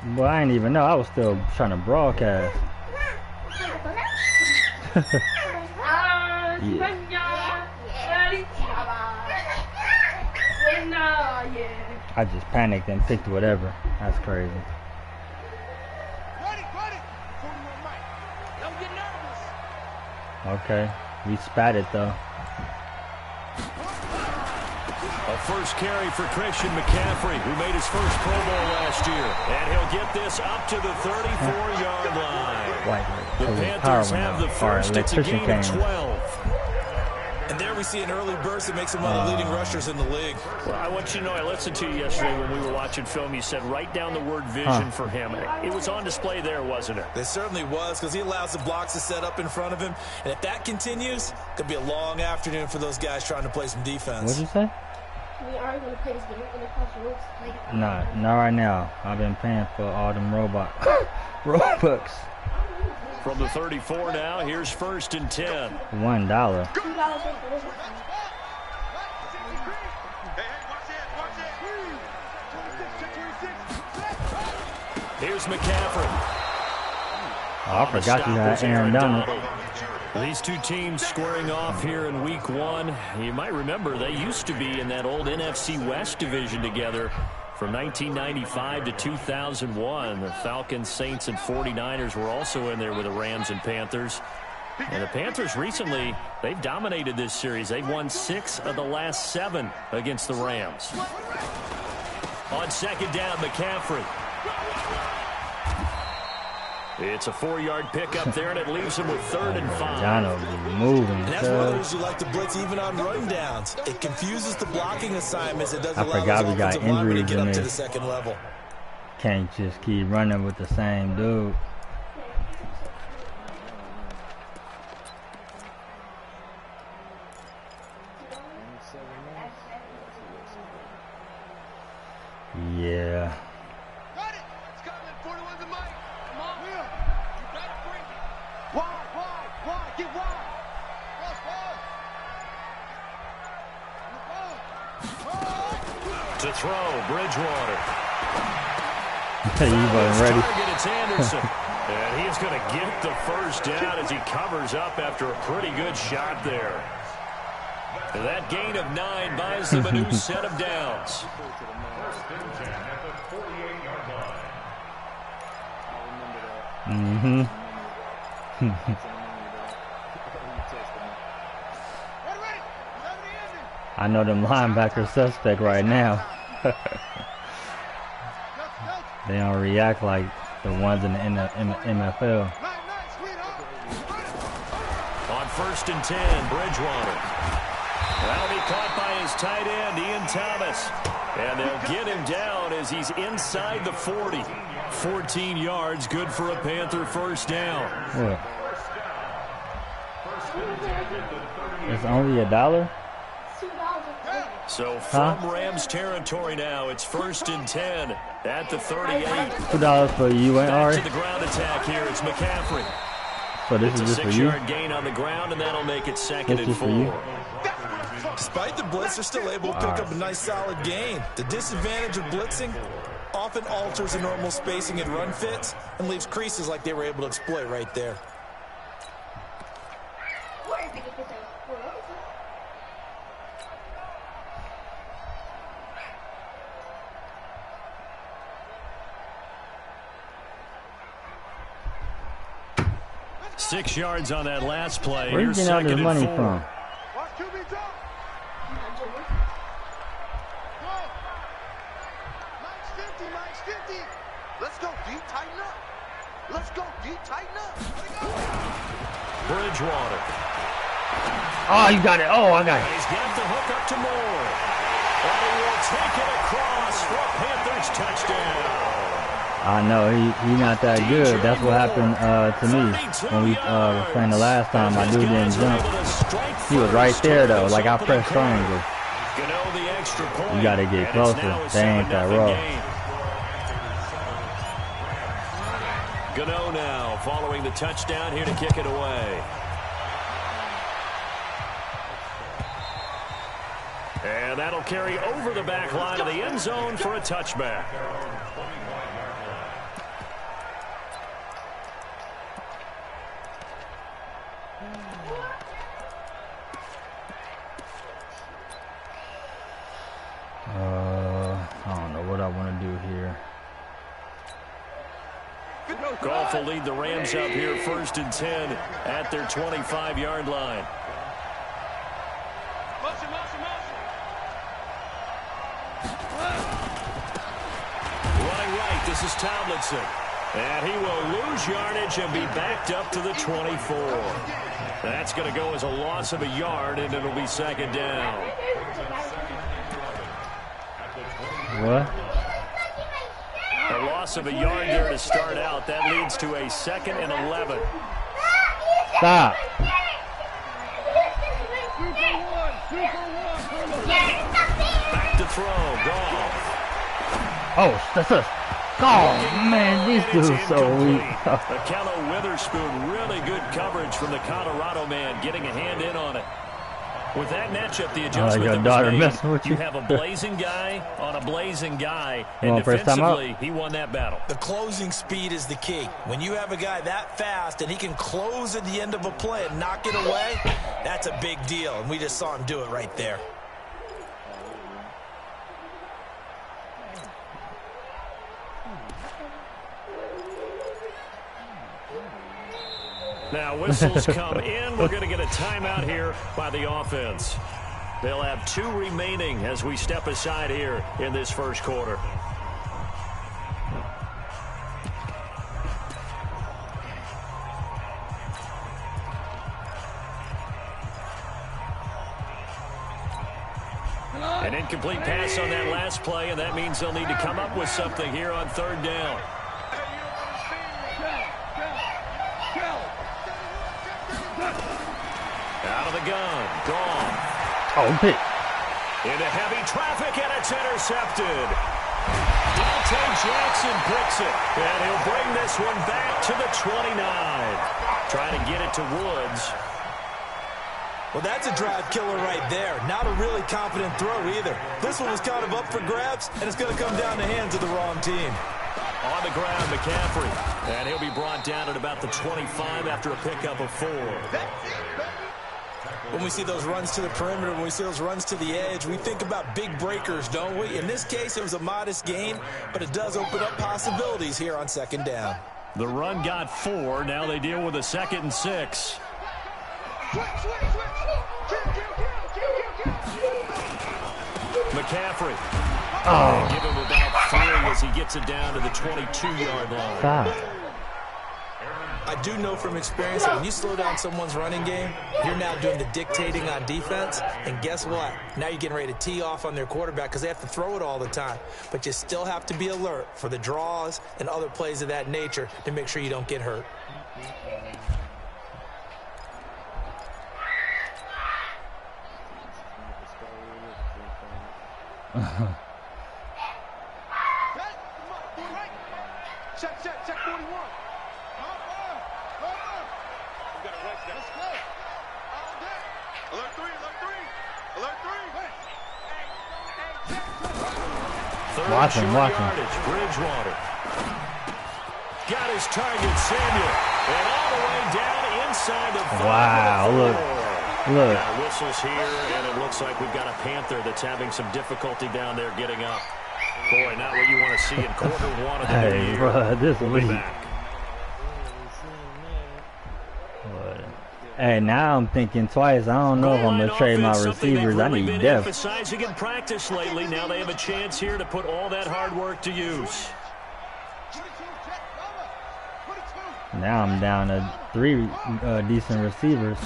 Well, I didn't even know. I was still trying to broadcast. Yeah. I just panicked and picked whatever. That's crazy. Okay, we spat it though. A first carry for Christian McCaffrey, who made his first Pro Bowl last year. And he'll get this up to the 34-yard line. The Panthers have the first. It's a gain of 12. And there we see an early burst that makes him one of the leading rushers in the league. Well, I want you to know, I listened to you yesterday when we were watching film. You said write down the word vision for him. It was on display there, wasn't it? It certainly was, because he allows the blocks to set up in front of him. And if that continues, it could be a long afternoon for those guys trying to play some defense. What did you say? We are going to play this game in the classroom. Not right now. I've been paying for all them Robux. From the 34 now, here's first and 10. $1. Here's McCaffrey. Oh, I forgot you had Aaron Donald. These two teams squaring off here in week 1. You might remember they used to be in that old NFC West division together from 1995 to 2001. The Falcons, Saints, and 49ers were also in there with the Rams and Panthers. And the Panthers recently, they've dominated this series. They've won 6 of the last 7 against the Rams. On second down, McCaffrey. It's a 4-yard pickup there, and it leaves him with 3rd and 5. Donald be moving. And that's one of those you like to blitz even on rundowns. It confuses the blocking assignments. It doesn't allow forgot those we got offensive linemen to get up injuries to in the second level. Can't just keep running with the same dude. Yeah. To throw, Bridgewater. You wasn't ready. Target, it's Anderson. And he's going to get the first down as he covers up after a pretty good shot there. And that gain of 9 buys them a new set of downs. I know them linebackers suspect right now. They don't react like the ones in the NFL. On first and 10, Bridgewater. That'll be caught by his tight end, Ian Thomas. And they'll get him down as he's inside the 40. 14 yards, good for a Panther first down. What? It's only $1? So from Rams territory now, it's first and 10 at the 38. $2 for you, ain't Back Ari? to the ground attack here. It's McCaffrey. So this It's is a just for you? 6-yard gain on the ground, and that'll make it second This and is for you? 4. Despite the blitz, they're still able to pick up a nice solid gain. The disadvantage of blitzing often alters the normal spacing and run fits and leaves creases like they were able to exploit right there. Six yards on that last play. Where are you getting all this money from? Let's go, D. Tighten up. Let's go, D. Tighten up. Bridgewater. Oh, you got it. Oh, I got it. He's got the hook up to Moore. And he will take it across for a Panthers touchdown. I know, he not that good. That's what happened to me when we were playing the last time. My dude didn't jump. He was right there, though. Like, I pressed triangle. You got to get closer. They ain't that rough. Gano now following the touchdown here to kick it away. And that'll carry over the back line of the end zone for a touchback. here. Goff will lead the Rams up here 1st and 10 at their 25-yard line. Running right, this is Tomlinson. And he will lose yardage and be backed up to the 24. That's going to go as a loss of a yard, and it'll be 2nd down. What? A loss of a yard there to start out. That leads to a 2nd and 11. Stop. Back to throw. Goff. Oh, that's us. Oh, man, these dudes so weak. Akello Witherspoon, really good coverage from the Colorado man, getting a hand in on it. With that matchup, the adjustment your that daughter was messing made, with you. you have a blazing guy on a blazing guy, You and want first time out? defensively, he won that battle. The closing speed is the key. When you have a guy that fast and he can close at the end of a play and knock it away, that's a big deal, and we just saw him do it right there. Now whistles come in. We're going to get a timeout here by the offense. They'll have 2 remaining as we step aside here in this first quarter. An incomplete pass on that last play, and that means they'll need to come up with something here on 3rd down. Out of the gun, Goff. Oh, pick. Into heavy traffic, and it's intercepted. Dante Jackson picks it, and he'll bring this one back to the 29. Trying to get it to Woods. Well, that's a drive killer right there. Not a really confident throw either. This one was kind of up for grabs, and it's going to come down the hands of the wrong team. On the ground, McCaffrey. And he'll be brought down at about the 25 after a pickup of 4. When we see those runs to the perimeter, when we see those runs to the edge, we think about big breakers, don't we? In this case, it was a modest gain, but it does open up possibilities here on 2nd down. The run got 4. Now they deal with a 2nd and 6. McCaffrey. Oh. Give him about 3 as he gets it down to the 22-yard line. Stop. I do know from experience that when you slow down someone's running game, you're now doing the dictating on defense. And guess what? Now you're getting ready to tee off on their quarterback because they have to throw it all the time. But you still have to be alert for the draws and other plays of that nature to make sure you don't get hurt. Check 41. Alert 3. Watch him. Bridgewater. Got his target, Samuel. And all the way down inside the 5. Wow, look. Got whistles here, and it looks like we've got a Panther that's having some difficulty down there getting up. Boy, not what you want to see in quarter 1 of the new Hey, year. bro, this We'll be league. back. Hey, now I'm thinking twice. I don't know if I'm going to trade my receivers. I need depth. Emphasizing in practice lately. Now they have a chance here to put all that hard work to use. Now I'm down to 3 decent receivers.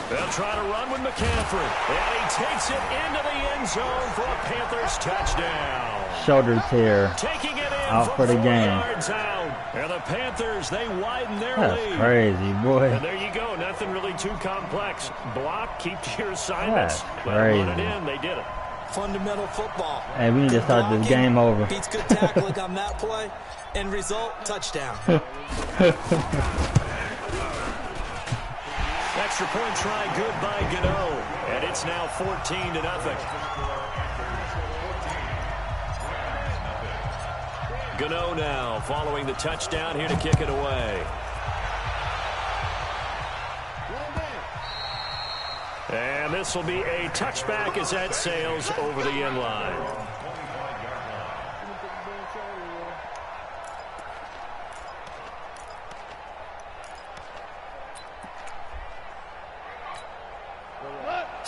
They'll try to run with McCaffrey. And he takes it into the end zone for a Panthers touchdown. Shoulder tear. Taking it in Out for the 4 game. yards out. And the Panthers, they widen their That's lead. crazy, boy. And there you go. Nothing really too complex. Block, keep to your assignments. That's Let them run it crazy. in. They did it. Fundamental football. Hey, we need to start this game over. Beats good tackling on that play. End result, touchdown. Extra point try good by Gano. And it's now 14-0. Gano now following the touchdown here to kick it away. And this will be a touchback as that sails over the end line.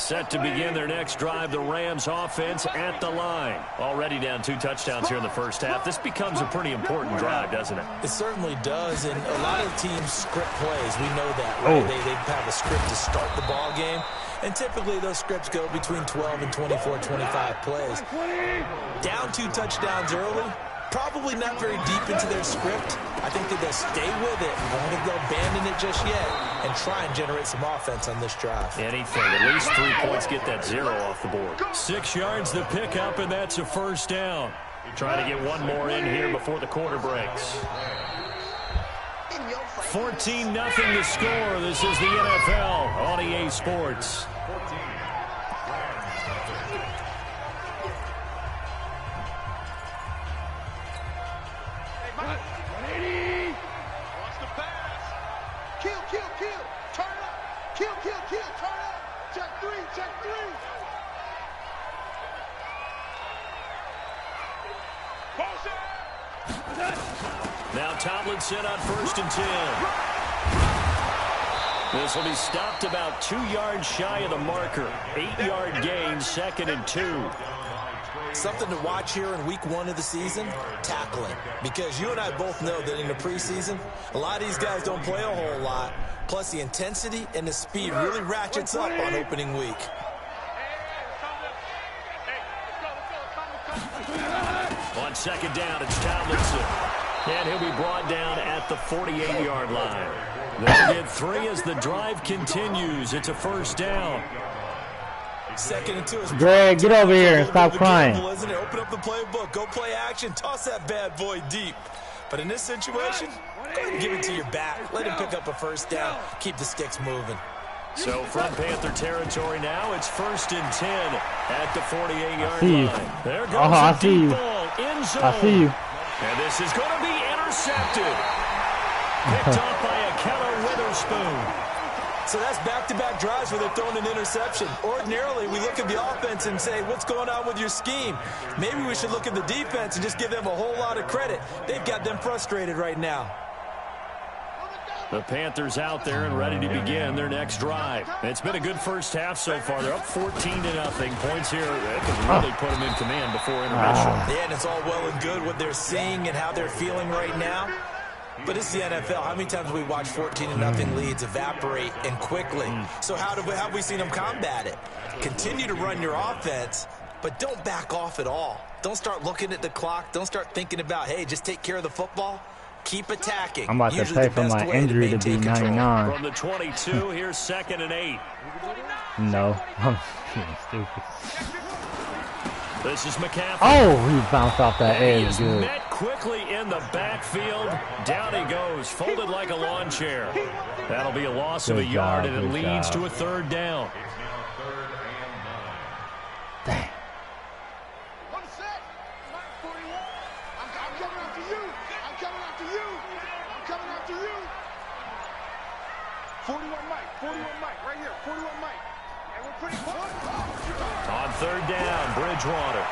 Set to begin their next drive, the Rams offense at the line. Already down 2 touchdowns here in the first half. This becomes a pretty important drive, doesn't it? It certainly does, and a lot of teams script plays. We know that, right? They have a script to start the ball game, and typically those scripts go between 12 and 24, 25 plays. Down 2 touchdowns early, probably not very deep into their script. I think that they'll stay with it. I don't think they'll abandon it just yet and try and generate some offense on this drive. Anything. At least 3 points, get that 0 off the board. 6 yards the pickup, and that's a first down. Trying to get one more in here before the quarter breaks. 14-0 the score. This is the NFL on EA Sports. Now Tomlinson on 1st and 10. This will be stopped about 2 yards shy of the marker. 8-yard gain, 2nd and 2. Something to watch here in week 1 of the season, tackling. Because you and I both know that in the preseason, a lot of these guys don't play a whole lot. Plus the intensity and the speed really ratchets up on opening week. On 2nd down, it's Tomlinson. And he'll be brought down at the 48-yard line. They'll get 3 as the drive continues. It's a first down. 2nd and 2 is Greg, get over here and stop crying. Gamble, isn't it? Open up the playbook. Go play action. Toss that bad boy deep. But in this situation, go ahead and give it to your back. Let him pick up a first down. Keep the sticks moving. So from Panther territory now, it's 1st and 10 at the 48-yard line. There goes I see you. End zone. I see you. And this is going to be intercepted. Picked off by a Keller Witherspoon. So that's back-to-back drives where they're throwing an interception. Ordinarily, we look at the offense and say, what's going on with your scheme? Maybe we should look at the defense and just give them a whole lot of credit. They've got them frustrated right now. The Panthers out there and ready to begin their next drive. It's been a good first half so far. They're up 14-0. Points here that could really put them in command before intermission. Yeah, and it's all well and good what they're seeing and how they're feeling right now. But it's the NFL. How many times have we watched 14-0 leads evaporate and quickly? So how have we seen them combat it? Continue to run your offense, but don't back off at all. Don't start looking at the clock. Don't start thinking about, hey, just take care of the football. Keep attacking. I'm about to pay for my injury to be 99. From the 22, here's 2nd and 8. No, I'm stupid. This is McCaffrey. Oh, he bounced off that edge. He is Good. met quickly in the backfield. Down he goes, folded like a lawn chair. That'll be a loss of a yard, and it leads to a 3rd down. Dang. On 3rd down, Bridgewater.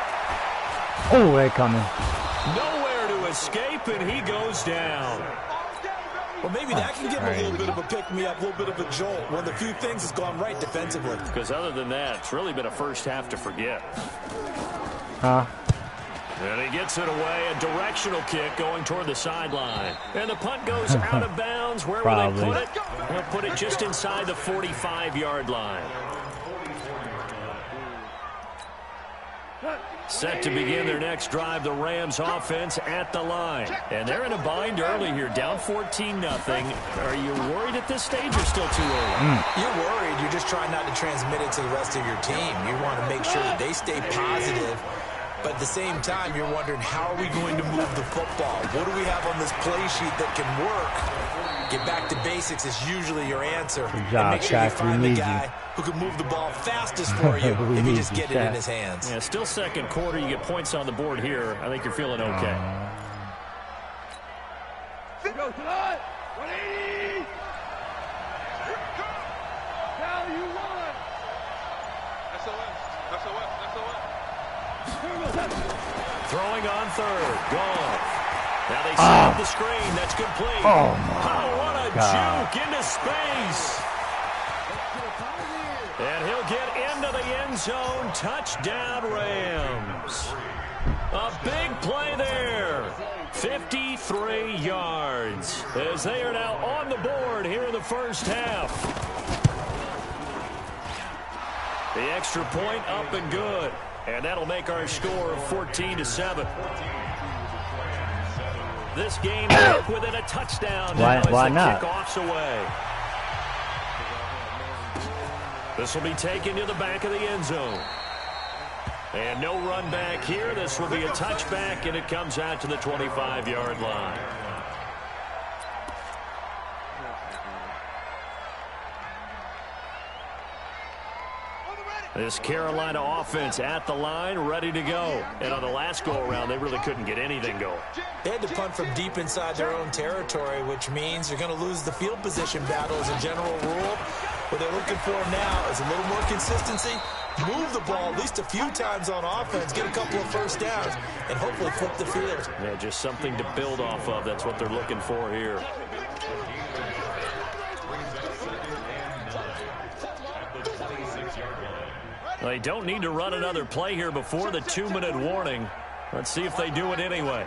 Oh, they're coming. Nowhere to escape, and he goes down. Well, maybe that can give him a little bit of a pick-me-up, a little bit of a jolt. One of the few things has gone right defensively. Because other than that, it's really been a first half to forget. Huh? And he gets it away, a directional kick going toward the sideline. And the punt goes out of bounds. Where will they put it? They'll put it just inside the 45-yard line. Set to begin their next drive, the Rams offense at the line. And they're in a bind early here, down 14-0. Are you worried at this stage or still too early? You're worried. You're just trying not to transmit it to the rest of your team. You want to make sure that they stay positive. But at the same time, you're wondering, how are we going to move the football? What do we have on this play sheet that can work? Get back to basics is usually your answer. Good job, and make sure you Shaq. find the guy who can move the ball fastest for you if you just get it in his hands. Yeah, still 2nd quarter. You get points on the board here. I think you're feeling okay. Go tonight. 180. Now you won. SOS. Throwing on 3rd. Gone. Now they set the screen. That's complete. Oh, my what a juke into space. And he'll get into end zone. Touchdown, Rams. A big play there. 53 yards as they are now on the board here in the first half. The extra point up and good. And that'll make our score 14-7. This game back within a touchdown. Why not? Kickoff's away. This will be taken to the back of the end zone. And no run back here. This will be a touchback, and it comes out to the 25-yard line. This Carolina offense at the line, ready to go. And on the last go-around, they really couldn't get anything going. They had to punt from deep inside their own territory, which means you're going to lose the field position battle as a general rule. What they're looking for now is a little more consistency, move the ball at least a few times on offense, get a couple of first downs, and hopefully flip the field. Yeah, just something to build off of. That's what they're looking for here. They don't need to run another play here before the 2-minute warning. Let's see if they do it anyway.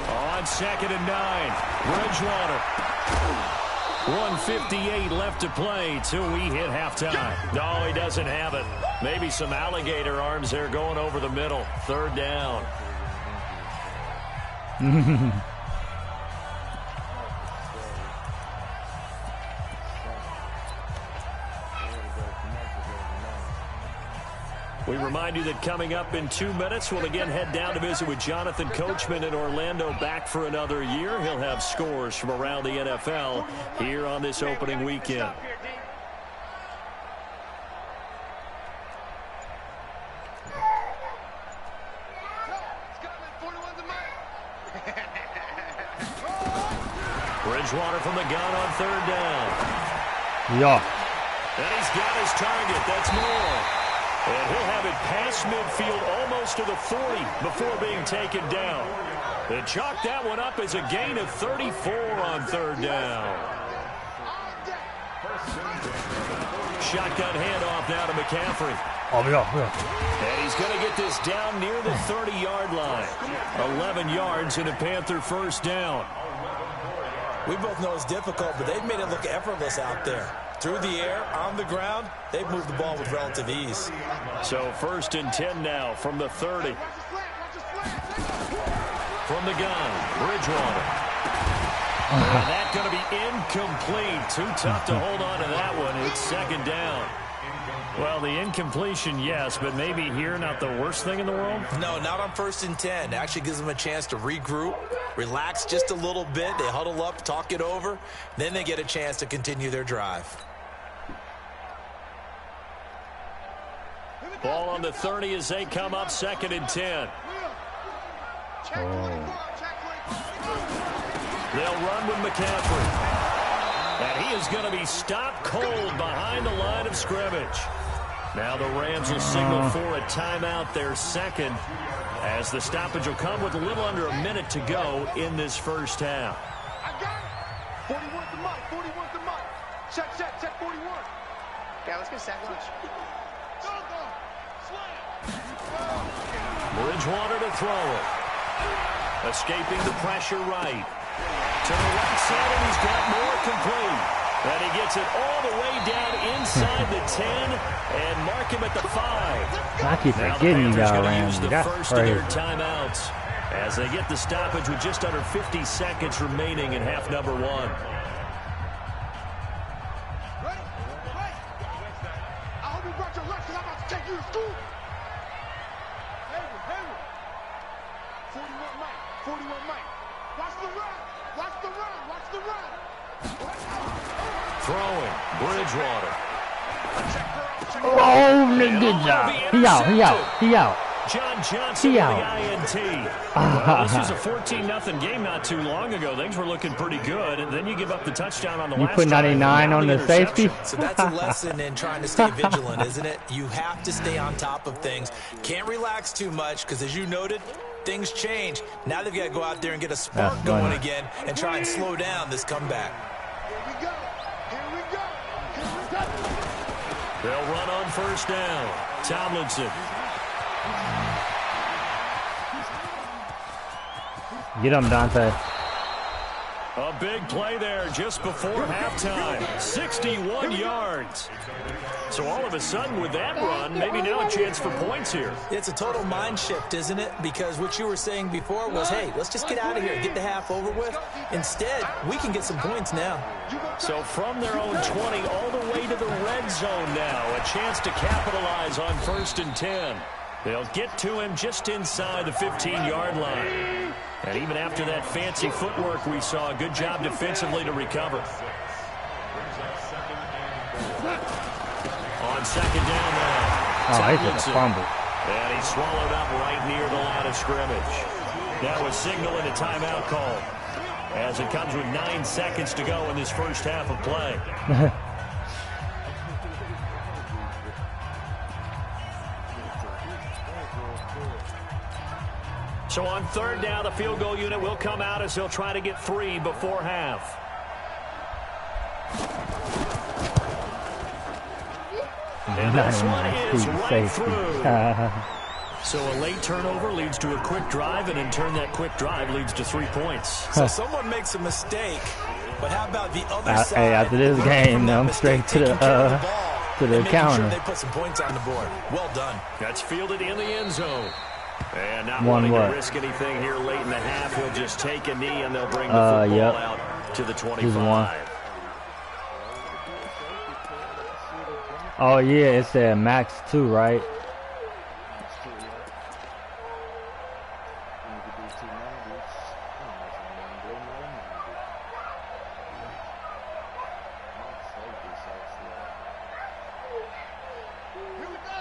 On 2nd and 9, Bridgewater. 1:58 left to play till we hit halftime. No, he doesn't have it. Maybe some alligator arms there going over the middle. 3rd down. We remind you that coming up in 2 minutes, we'll again head down to visit with Jonathan Coachman in Orlando, back for another year. He'll have scores from around the NFL here on this opening weekend. Bridgewater from the gun on 3rd down. Yeah. And he's got his target. That's more. And he'll have it past midfield almost to the 40 before being taken down. They chalk that one up as a gain of 34 on 3rd down. Shotgun handoff now to McCaffrey. Oh, yeah. And he's going to get this down near the 30-yard line. 11 yards and a Panther first down. We both know it's difficult, but they've made it look effortless out there. Through the air, on the ground, they've moved the ball with relative ease. So 1st and 10 now from the 30. From the gun, Bridgewater. And that's going to be incomplete. Too tough to hold on to that one. It's 2nd down. Well, the incompletion, yes, but maybe here not the worst thing in the world? No, not on 1st and 10. It actually gives them a chance to regroup, relax just a little bit. They huddle up, talk it over. Then they get a chance to continue their drive. Ball on the 30 as they come up 2nd and 10. They'll run with McCaffrey. And he is going to be stopped cold behind the line of scrimmage. Now the Rams will signal for a timeout, their 2nd, as the stoppage will come with a little under a minute to go in this first half. I got it. 41 to Mike. 41 to Mike. Check 41. Yeah, let's go sack lunch. Bridgewater to throw it. Escaping the pressure right. To the right side, and he's got more complete. And he gets it all the way down inside the 10 and mark him at the 5. I keep forgetting you got Rams. That's first of their timeouts as they get the stoppage with just under 50 seconds remaining in half number 1. Ready? I hope you brought your lunch because I'm about to take you to school. Hayward. 41 Mike. 41 Mike. Watch the run. Watch the run. Watch the run. Throwing. Bridgewater. Oh, good job. He out. John Johnson with the INT. Well, this was a 14-0 game not too long ago. Things were looking pretty good, and then you give up the touchdown on the last You put 99 on the safety? So that's a lesson in trying to stay vigilant, isn't it? You have to stay on top of things. Can't relax too much because, as you noted, things change. Now they've got to go out there and get a spark going again and try and slow down this comeback. Here we go. Here we go. Here we They'll run on first down. Tomlinson. Get him, Dante. A big play there just before halftime. 61 yards. So all of a sudden with that run, maybe now a chance for points here. It's a total mind shift, isn't it? Because what you were saying before was, hey, let's just get out of here and get the half over with. Instead, we can get some points now. So from their own 20 all the way to the red zone now. A chance to capitalize on 1st and 10. They'll get to him just inside the 15-yard line. And even after that fancy footwork we saw, a good job defensively to recover. On 2nd down now. Oh, he just fumbled. And he swallowed up right near the line of scrimmage. That was signaling a timeout call, as it comes with 9 seconds to go in this first half of play. So on 3rd down, the field goal unit will come out as they'll try to get 3 before half. And this one is right through. So a late turnover leads to a quick drive, and in turn that quick drive leads to 3 points. So someone makes a mistake, but how about the other side? Hey, after this game, I'm straight to the counter. Sure they put some points on the board. Well done. That's fielded in the end zone. And not wanting to risk anything here late in the half, he'll just take a knee, and they'll bring the football out to the 25. Oh, yeah, it said max 2, right?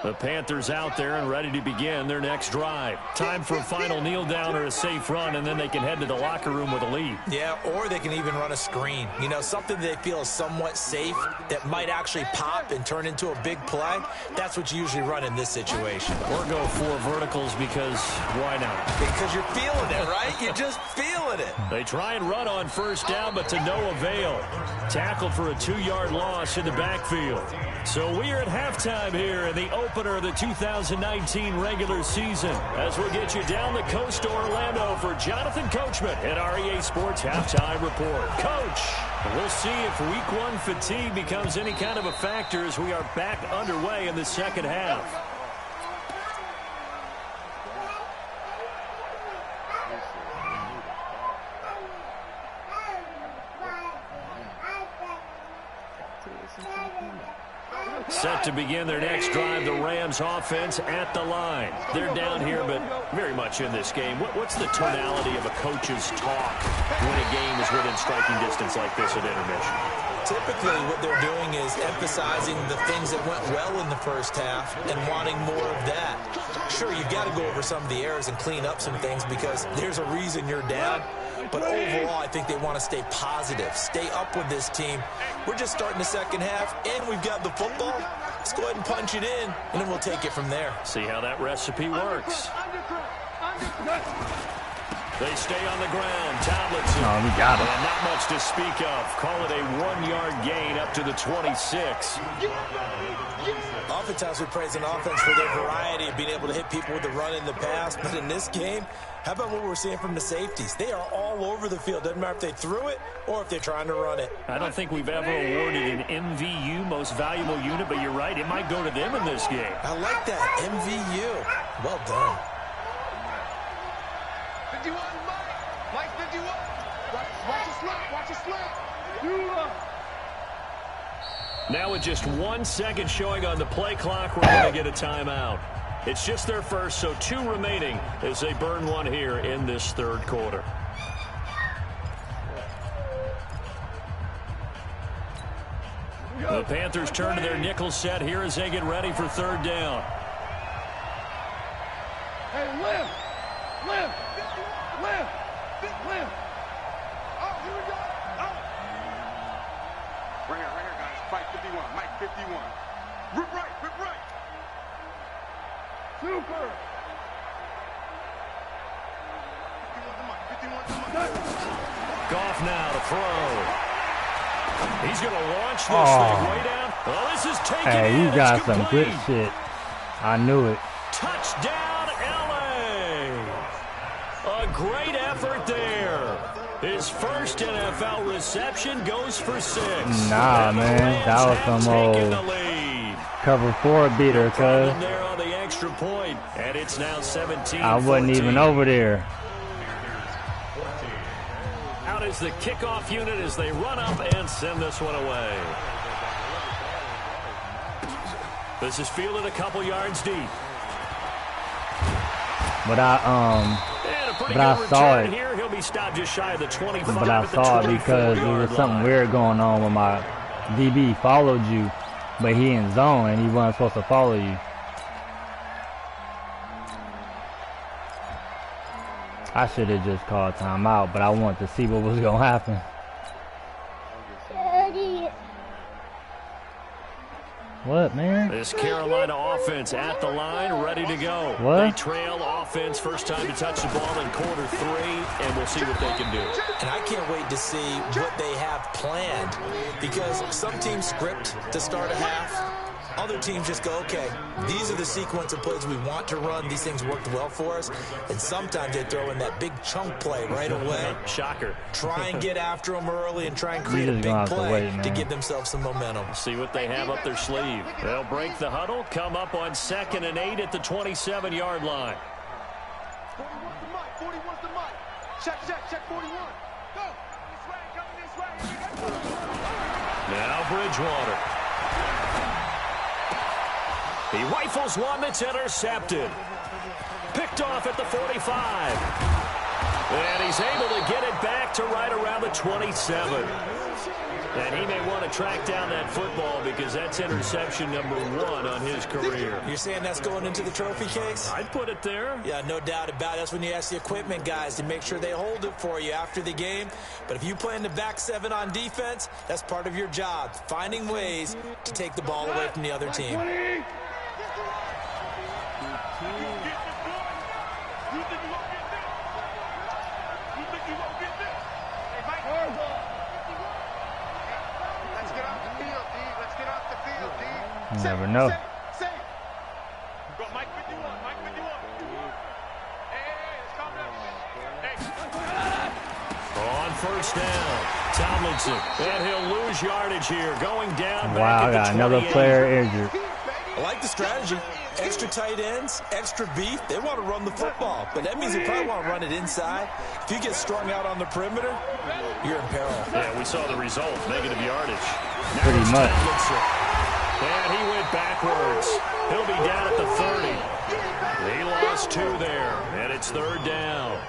The Panthers out there and ready to begin their next drive. Time for a final kneel down or a safe run, and then they can head to the locker room with a lead. Yeah, or they can even run a screen. You know, something they feel is somewhat safe that might actually pop and turn into a big play. That's what you usually run in this situation. Or go 4 verticals, because why not? Because you're feeling it, right? You're just feeling it. They try and run on first down, but to no avail. Tackled for a 2-yard loss in the backfield. So we are at halftime here in the opener of the 2019 regular season, as we'll get you down the coast to Orlando for Jonathan Coachman at our EA Sports Halftime Report. Coach, we'll see if Week 1 fatigue becomes any kind of a factor as we are back underway in the second half. Set to begin their next drive, the Rams offense at the line. They're down here, but very much in this game. What's the tonality of a coach's talk when a game is within striking distance like this at intermission? Typically, what they're doing is emphasizing the things that went well in the first half and wanting more of that. Sure, you've got to go over some of the errors and clean up some things because there's a reason you're down. But overall, I think they want to stay positive, stay up with this team. We're just starting the second half, and we've got the football. Let's go ahead and punch it in, and then we'll take it from there. See how that recipe works. They stay on the ground. Tomlinson. Oh, we got it. And not much to speak of. Call it a 1-yard gain up to the 26. Oftentimes we praise an offense for their variety of being able to hit people with the run in the pass. But in this game, how about what we're seeing from the safeties? They are all over the field. Doesn't matter if they threw it or if they're trying to run it. I don't think we've ever awarded an MVU, most valuable unit, but you're right. It might go to them in this game. I like that. MVU. Well done. 51, Mike 51. Watch the slap. Watch the slap. Now with just 1 second showing on the play clock, we're going to get a timeout. It's just their first, so 2 remaining as they burn one here in this third quarter. The Panthers turn to their nickel set here as they get ready for third down. Hey, lift. Oh, here we go. Oh. Right here, guys. Fight 51. Mike 51. Rip right. Super. 51 to Mike. Goff now to throw. He's going to launch this thing way downfield. Well, this is taken Hey, in. you got It's some complete. good shit. I knew it. Touchdown, LA. A great effort there. His first NFL reception goes for 6. Nah, And the man, that was Rams some have taken old the lead. cover 4 beater, Problem cuz there on the extra point, and it's now 17-14. I wasn't even over there. Out is the kickoff unit as they run up and send this one away. This is fielded a couple yards deep. But I saw it. Here. He'll be stopped just shy of the 25. But I saw it because there was something weird going on when my DB followed you, but he in zone and he wasn't supposed to follow you. I should have just called timeout, but I wanted to see what was gonna happen. What, man? This Carolina offense at the line, ready to go. What? They trail offense, first time to touch the ball in quarter 3, and we'll see what they can do. And I can't wait to see what they have planned, because some teams script to start a half. Other teams just go, okay, these are the sequence of plays we want to run. These things worked well for us. And sometimes they throw in that big chunk play right away. Shocker. Try and get after them early and try and create a just big gonna have to play wait, to man. give themselves some momentum. See what they have up their sleeve. They'll break the huddle, come up on 2nd and 8 at the 27-yard line. 41's the mic. 41's the mic. Check, 41. Go. This way, coming this way. Now Bridgewater. He rifles one that's intercepted. Picked off at the 45. And he's able to get it back to right around the 27. And he may want to track down that football because that's interception number 1 on his career. You're saying that's going into the trophy case? I'd put it there. Yeah, no doubt about it. That's when you ask the equipment guys to make sure they hold it for you after the game. But if you play in the back 7 on defense, that's part of your job, finding ways to take the ball away from the other team. You never know. Go, Mike 51. Mike 51. Hey, let's calm down. Hey. On first down, Tomlinson. And he'll lose yardage here, going down. Wow, I back got at the another 28. player injured. I like the strategy. Extra tight ends, extra beef. They want to run the football, but that means they probably want to run it inside. If you get strung out on the perimeter, you're in peril. Yeah, we saw the result, negative yardage. Now Pretty it's much. Tomlinson. And he went backwards. He'll be down at the 30. He lost 2 there, and it's 3rd down.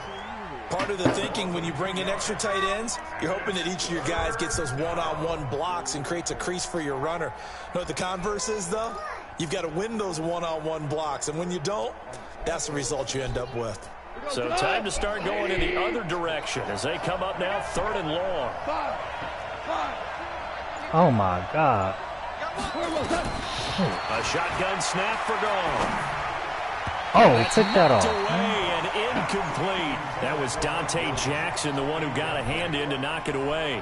Part of the thinking when you bring in extra tight ends, you're hoping that each of your guys gets those one-on-one blocks and creates a crease for your runner. You know what the converse is, though? You've got to win those one-on-one blocks, and when you don't, that's the result you end up with. So time to start going in the other direction as they come up now 3rd and long. Oh my God. A shotgun snap for gone. Oh, took that Knocked off. away and incomplete. That was Dante Jackson, the one who got a hand in to knock it away.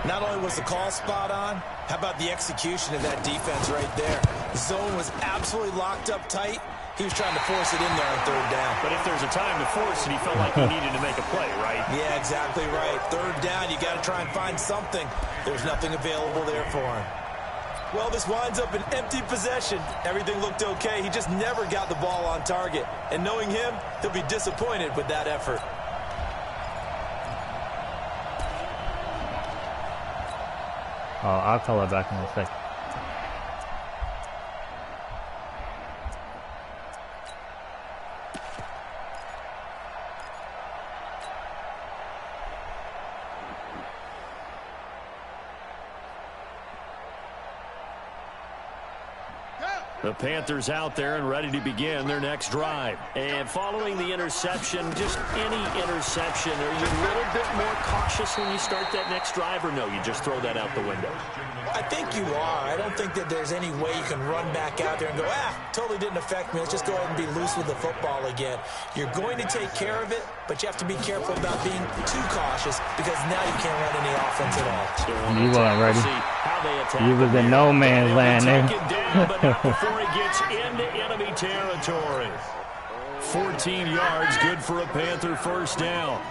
Not only was the call spot on, how about the execution of that defense right there? The zone was absolutely locked up tight. He was trying to force it in there on 3rd down. But if there's a time to force it, he felt like he needed to make a play, right? Yeah, exactly right. 3rd down, you got to try and find something. There's nothing available there for him. Well, this winds up an empty possession. Everything looked okay. He just never got the ball on target. And knowing him, he'll be disappointed with that effort. Oh, I'll call it back in a second. Go. The Panthers out there and ready to begin their next drive. And following the interception, just any interception, are you a little bit more cautious when you start that next drive, or no, you just throw that out the window? I think you are. I don't think that there's any way you can run back out there and go, totally didn't affect me. Let's just go ahead and be loose with the football again. You're going to take care of it, but you have to be careful about being too cautious because now you can't run any offense at all. You weren't ready. You was in no man's land there. But not before he gets into enemy territory. 14 yards, good for a Panther first down.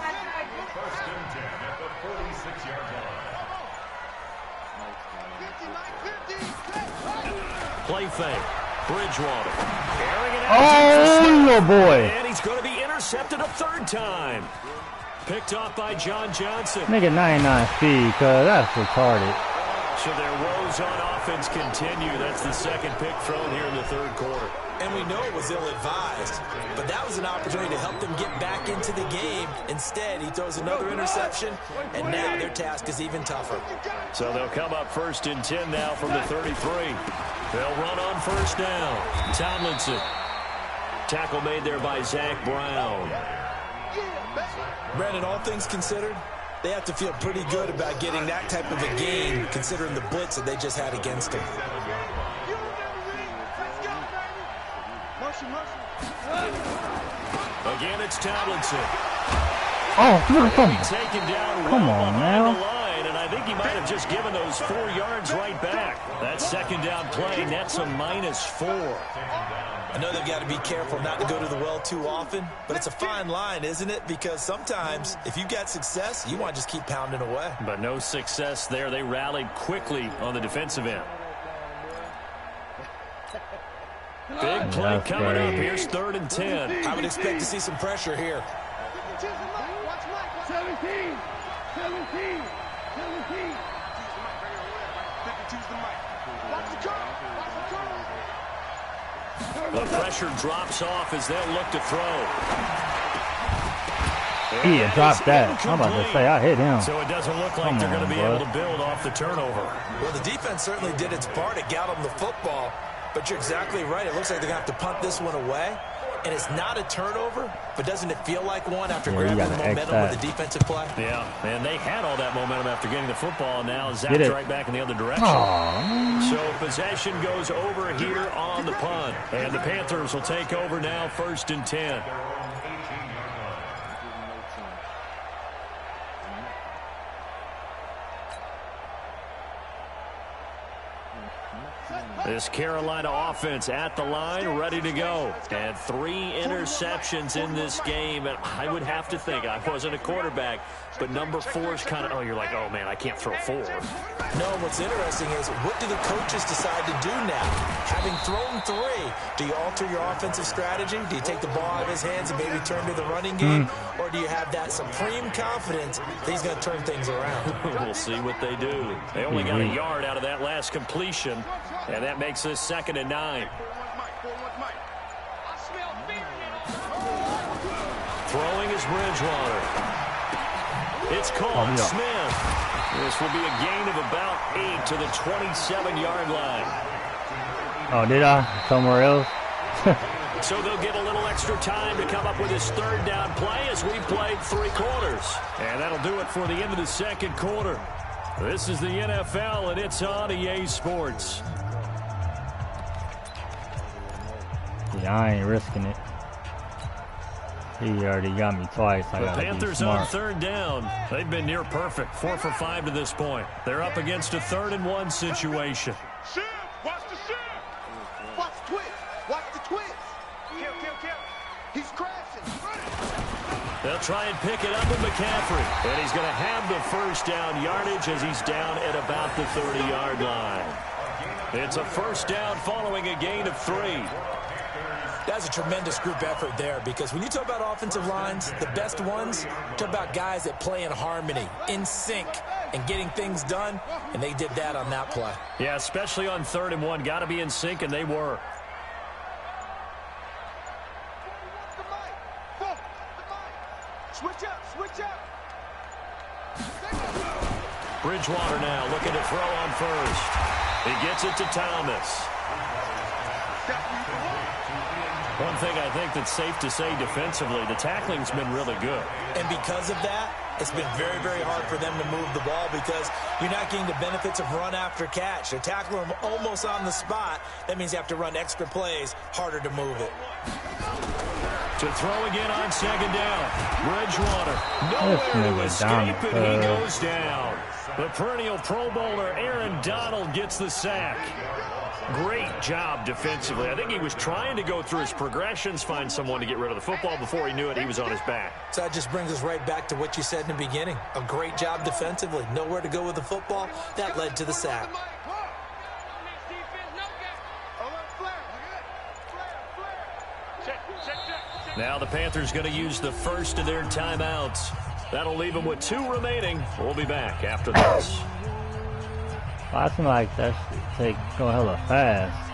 Play fake. Bridgewater. Oh, boy. And he's going to be intercepted a third time. Picked off by John Johnson. Nigga 99 speed, cuz that's retarded. So their woes on offense continue. That's the second pick thrown here in the third quarter. And we know it was ill-advised, but that was an opportunity to help them get back into the game. Instead, he throws another interception, and now their task is even tougher. So they'll come up 1st and 10 now from the 33. They'll run on first down. Tomlinson. Tackle made there by Zach Brown. Brandon, all things considered, they have to feel pretty good about getting that type of a game, considering the blitz that they just had against them. Again, it's Tomlinson. Oh, come on. Taken down Come well on behind now. the line, and I think he might have just given those 4 yards right back. That second down play, that's a -4. I know they've got to be careful not to go to the well too often, but it's a fine line, isn't it? Because sometimes, if you've got success, you want to just keep pounding away. But no success there. They rallied quickly on the defensive end. Big play coming up. Here's 3rd and 10. I would expect to see some pressure here. 17. The pressure drops off as they'll look to throw. He had dropped that. I'm about to say, I hit him. So it doesn't look like they're going to be able to build off the turnover. Well, the defense certainly did its part to get them the football, but you're exactly right. It looks like they're going to have to punt this one away. And it's not a turnover, but doesn't it feel like one after grabbing the momentum with the defensive play? Yeah, and they had all that momentum after getting the football. Now Zap's right back in the other direction. Aww. So possession goes over here on the punt. And the Panthers will take over now, 1st and 10. This Carolina offense at the line, ready to go. And 3 interceptions in this game. And I would have to think, I wasn't a quarterback, but number 4 is kind of, you're like, oh, man, I can't throw 4. No, what's interesting is, what do the coaches decide to do now? Having thrown 3, do you alter your offensive strategy? Do you take the ball out of his hands and maybe turn to the running game? Or do you have that supreme confidence that he's going to turn things around? We'll see what they do. They only got a yard out of that last completion, and that makes this 2nd and 9. Throwing is Bridgewater. It's caught. Smith. This will be a gain of about 8 to the 27-yard line. Oh, did I? Somewhere else? So they'll get a little extra time to come up with his 3rd down play as we've played 3 quarters. And that'll do it for the end of the 2nd quarter. This is the NFL, and it's on EA Sports. Yeah, I ain't risking it. He already got me twice. I gotta be Panthers smart. on 3rd down. They've been near perfect. 4 for 5 to this point. They're up against a 3rd and 1 situation. Shift! Watch the shift! Watch the twist! Watch the twist! Kill! He's crashing! They'll try and pick it up with McCaffrey. And he's going to have the 1st down yardage as he's down at about the 30-yard line. It's a 1st down following a gain of 3. That's a tremendous group effort there, because when you talk about offensive lines, the best ones, talk about guys that play in harmony, in sync, and getting things done, and they did that on that play. Yeah, especially on 3rd and 1. Got to be in sync, and they were. Switch up! Bridgewater now looking to throw on 1st. He gets it to Thomas. thing I think that's safe to say defensively, the tackling's been really good. And because of that, it's been very, very hard for them to move the ball because you're not getting the benefits of run after catch. They're tackling them almost on the spot. That means you have to run extra plays, harder to move it. To throw again on second down. Bridgewater, nowhere to escape, and he goes down. The perennial Pro Bowler Aaron Donald gets the sack. Great job defensively. I think he was trying to go through his progressions, find someone to get rid of the football. Before he knew it, he was on his back. So that just brings us right back to what you said in the beginning. A great job defensively. Nowhere to go with the football. That led to the sack. Now the Panthers going to use the first of their timeouts. That'll leave them with 2 remaining. We'll be back after this. I seem like that should go hella fast.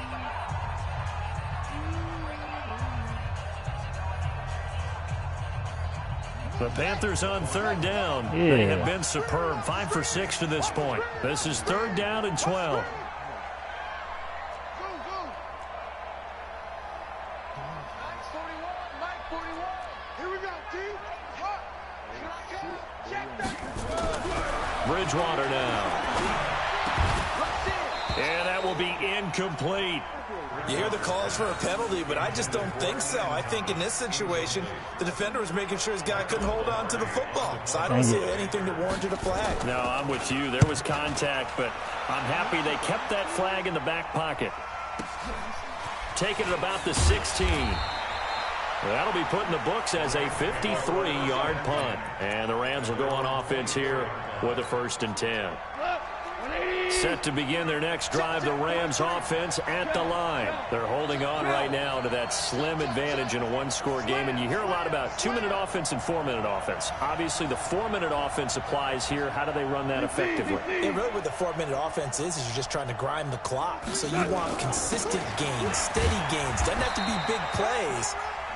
The Panthers on third down. Yeah. They have been superb. 5 for 6 to this point. This is 3rd down and 12. Bridgewater now. And that will be incomplete. You hear the calls for a penalty, but I just don't think so. I think in this situation, the defender was making sure his guy couldn't hold on to the football. So I don't see anything that warranted a flag. No, I'm with you. There was contact, but I'm happy they kept that flag in the back pocket. Taking it about the 16. That'll be put in the books as a 53-yard punt. And the Rams will go on offense here with a 1st and 10. Set to begin their next drive, the Rams offense at the line. They're holding on right now to that slim advantage in a 1-score game. And you hear a lot about 2-minute offense and 4-minute offense. Obviously, the 4-minute offense applies here. How do they run that effectively? Yeah, really what the 4-minute offense is you're just trying to grind the clock. So you want consistent gains, steady gains. Doesn't have to be big plays,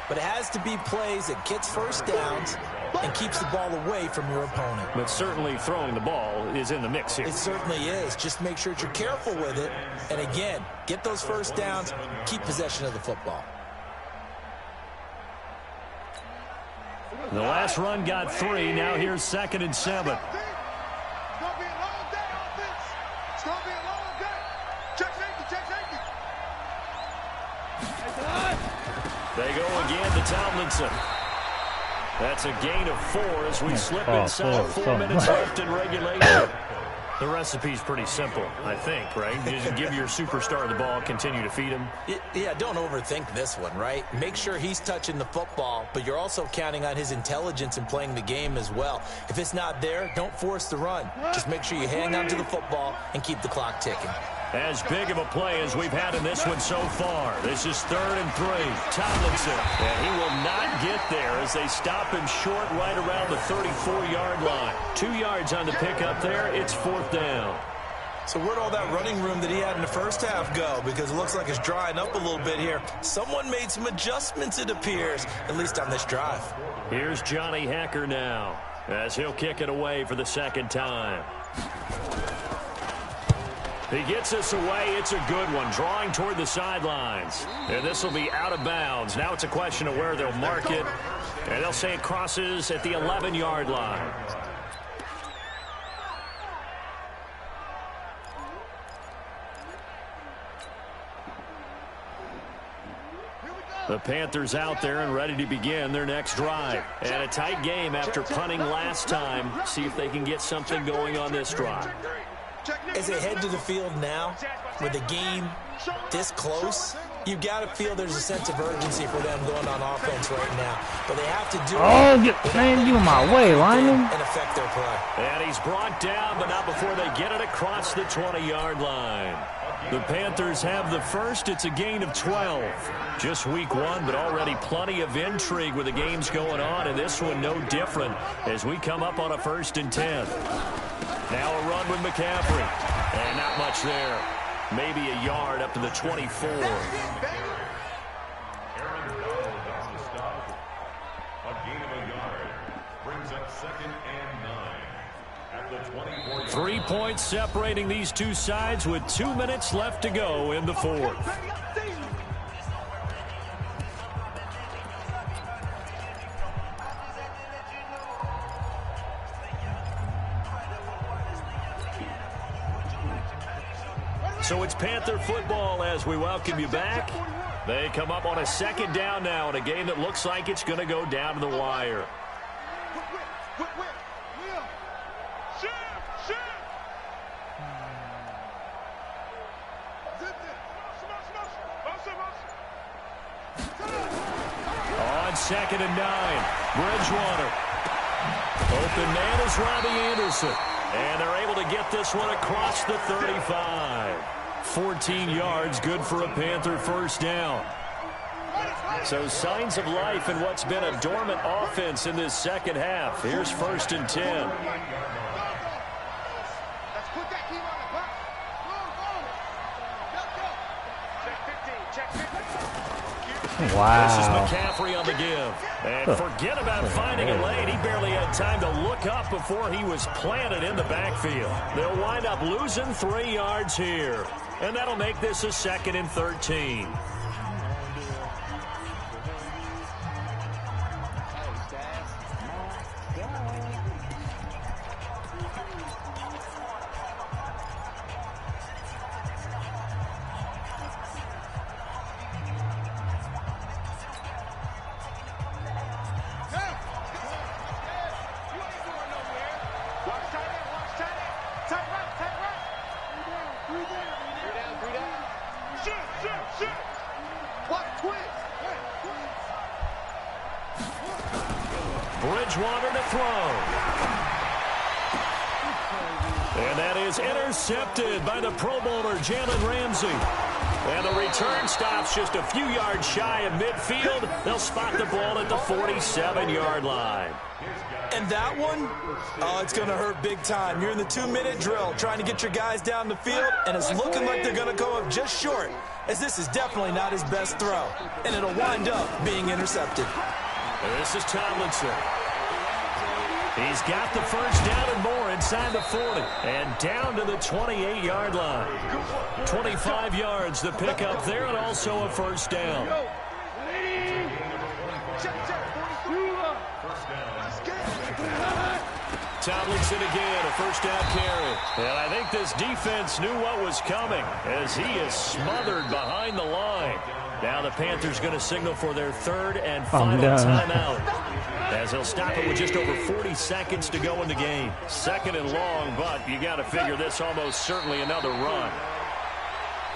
but it has to be plays that gets first downs and keeps the ball away from your opponent. But certainly throwing the ball is in the mix here. It certainly is. Just make sure that you're careful with it. And again, get those first downs, keep possession of the football. The last run got 3. Now here's 2nd and 7. They go again to Tomlinson. That's a gain of 4 as we slip inside 4 minutes left in regulation. The recipe's pretty simple, I think, right? You just give your superstar the ball, continue to feed him. Yeah, don't overthink this one, right? Make sure he's touching the football, but you're also counting on his intelligence in playing the game as well. If it's not there, don't force the run. Just make sure you hang on to the football and keep the clock ticking. As big of a play as we've had in this one so far. This is 3rd and 3. Tomlinson, and he will not get there as they stop him short right around the 34-yard line. 2 yards on the pickup there. It's 4th down. So where'd all that running room that he had in the first half go? Because it looks like it's drying up a little bit here. Someone made some adjustments, it appears, at least on this drive. Here's Johnny Hacker now as he'll kick it away for the 2nd time. He gets us away. It's a good one. Drawing toward the sidelines. And this will be out of bounds. Now it's a question of where they'll mark it. And they'll say it crosses at the 11-yard line. The Panthers out there and ready to begin their next drive. And a tight game after punting last time. See if they can get something going on this drive. As they head to the field now, with the game this close, you've got to feel there's a sense of urgency for them going on offense right now. But they have to do it. Man, you in my way, Lyman. And affect their play. And he's brought down, but not before they get it across the 20-yard line. The Panthers have the first. It's a gain of 12. Just week 1, but already plenty of intrigue with the games going on, and this one no different as we come up on a 1st and 10. Now a run with McCaffrey. And not much there. Maybe a yard up to the 24. 3 points separating these two sides with 2 minutes left to go in the 4th. So it's Panther football as we welcome you back. They come up on a second down now in a game that looks like it's going to go down to the wire. On 2nd and 9, Bridgewater. Open man is Robbie Anderson. And they're able to get this one across the 35. 14 yards, good for a Panther first down. So signs of life in what's been a dormant offense in this second half. Here's 1st and 10. Wow. This is McCaffrey on the give. And forget about finding a lane. He barely had time to look up before he was planted in the backfield. They'll wind up losing 3 yards here. And that'll make this a 2nd and 13. Bridgewater to throw. And that is intercepted by the Pro Bowler, Jalen Ramsey. And the return stops just a few yards shy of midfield. They'll spot the ball at the 47-yard line. And that one, oh, it's going to hurt big time. You're in the 2-minute drill trying to get your guys down the field, and it's looking like they're going to go up just short, as this is definitely not his best throw. And it'll wind up being intercepted. And this is Tomlinson. He's got the first down and more inside the 40. And down to the 28-yard line. 25 yards the pickup there, and also a first down. Tomlinson again, a first down carry. And I think this defense knew what was coming as he is smothered behind the line. Now the Panthers going to signal for their 3rd and final timeout, as they'll stop it with just over 40 seconds to go in the game. 2nd and long, but you got to figure this almost certainly another run.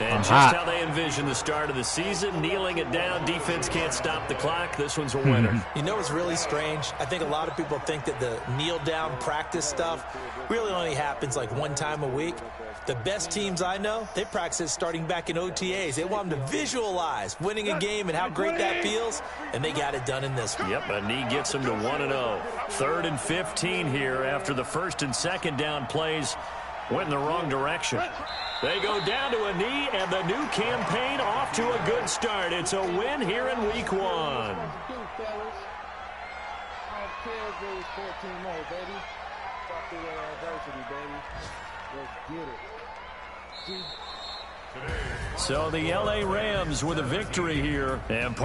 And just how they envision the start of the season, kneeling it down, defense can't stop the clock. This one's a winner. You know what's really strange? I think a lot of people think that the kneel-down practice stuff really only happens like one time a week. The best teams I know, they practice it starting back in OTAs. They want them to visualize winning a game and how great that feels, and they got it done in this one. Yep, a knee gets them to 1-0. 3rd and 15 here after the 1st and 2nd down plays went in the wrong direction. They go down to a knee, and the new campaign off to a good start. It's a win here in Week 1. So the LA Rams with a victory here. And